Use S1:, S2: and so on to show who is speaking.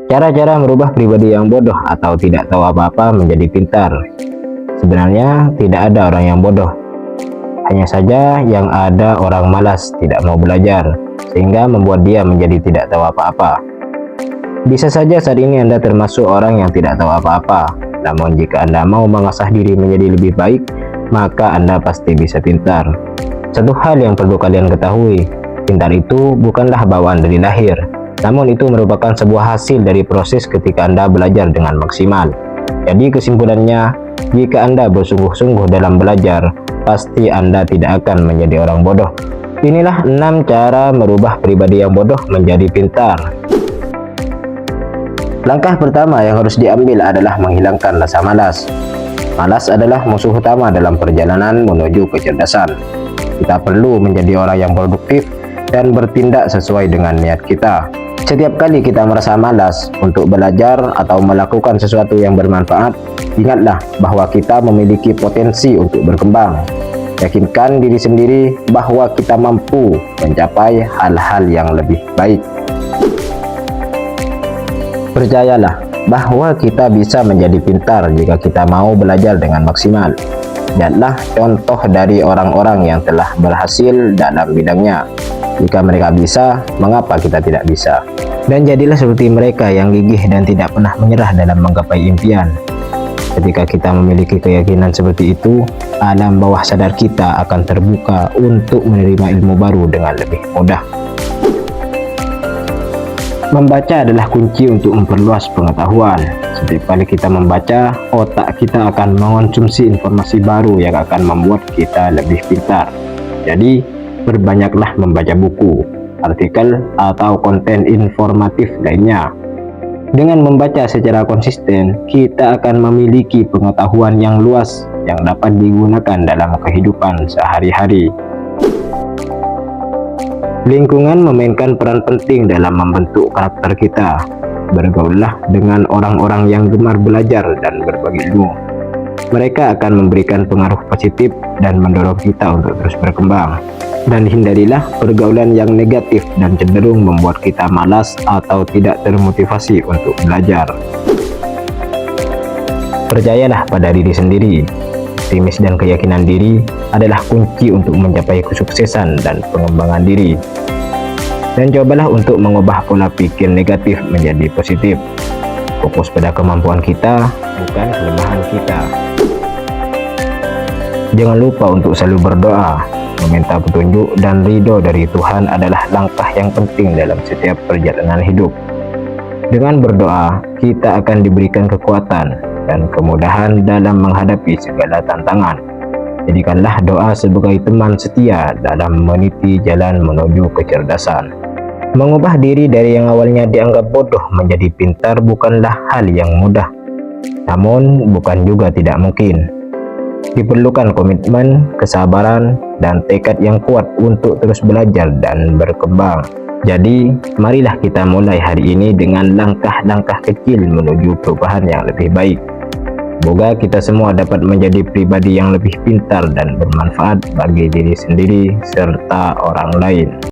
S1: Cara-cara merubah pribadi yang bodoh atau tidak tahu apa-apa menjadi pintar. Sebenarnya tidak ada orang yang bodoh. Hanya saja yang ada orang malas, tidak mau belajar, sehingga membuat dia menjadi tidak tahu apa-apa. Bisa saja saat ini Anda termasuk orang yang tidak tahu apa-apa. Namun jika Anda mau mengasah diri menjadi lebih baik, maka Anda pasti bisa pintar. Satu hal yang perlu kalian ketahui, pintar itu bukanlah bawaan dari lahir. Namun itu merupakan sebuah hasil dari proses ketika Anda belajar dengan maksimal. Jadi kesimpulannya, jika Anda bersungguh-sungguh dalam belajar, pasti Anda tidak akan menjadi orang bodoh. Inilah 6 cara merubah pribadi yang bodoh menjadi pintar. Langkah pertama yang harus diambil adalah menghilangkan rasa malas. Malas adalah musuh utama dalam perjalanan menuju kecerdasan. Kita perlu menjadi orang yang produktif dan bertindak sesuai dengan niat kita. Setiap kali kita merasa malas untuk belajar atau melakukan sesuatu yang bermanfaat, ingatlah bahwa kita memiliki potensi untuk berkembang. Yakinkan diri sendiri bahwa kita mampu mencapai hal-hal yang lebih baik. Percayalah bahwa kita bisa menjadi pintar jika kita mau belajar dengan maksimal. Lihatlah contoh dari orang-orang yang telah berhasil dalam bidangnya. Jika mereka bisa, mengapa kita tidak bisa? Dan jadilah seperti mereka yang gigih dan tidak pernah menyerah dalam menggapai impian. Ketika kita memiliki keyakinan seperti itu, alam bawah sadar kita akan terbuka untuk menerima ilmu baru dengan lebih mudah. Membaca adalah kunci untuk memperluas pengetahuan. Setiap kali kita membaca, otak kita akan mengonsumsi informasi baru yang akan membuat kita lebih pintar. Jadi, berbanyaklah membaca buku, artikel, atau konten informatif lainnya. Dengan membaca secara konsisten, kita akan memiliki pengetahuan yang luas yang dapat digunakan dalam kehidupan sehari-hari. Lingkungan memainkan peran penting dalam membentuk karakter kita. Bergaullah dengan orang-orang yang gemar belajar dan berbagi ilmu. Mereka akan memberikan pengaruh positif dan mendorong kita untuk terus berkembang. Dan hindarilah pergaulan yang negatif dan cenderung membuat kita malas atau tidak termotivasi untuk belajar. Percayalah pada diri sendiri. Optimis dan keyakinan diri adalah kunci untuk mencapai kesuksesan dan pengembangan diri. Dan cobalah untuk mengubah pola pikir negatif menjadi positif. Fokus pada kemampuan kita, bukan kelemahan kita. Jangan lupa untuk selalu berdoa. Meminta petunjuk dan ridho dari Tuhan adalah langkah yang penting dalam setiap perjalanan hidup. Dengan berdoa, kita akan diberikan kekuatan dan kemudahan dalam menghadapi segala tantangan. Jadikanlah doa sebagai teman setia dalam meniti jalan menuju kecerdasan. Mengubah diri dari yang awalnya dianggap bodoh menjadi pintar bukanlah hal yang mudah. Namun, bukan juga tidak mungkin. Diperlukan komitmen, kesabaran, dan tekad yang kuat untuk terus belajar dan berkembang. Jadi, marilah kita mulai hari ini dengan langkah-langkah kecil menuju perubahan yang lebih baik. Semoga kita semua dapat menjadi pribadi yang lebih pintar dan bermanfaat bagi diri sendiri serta orang lain.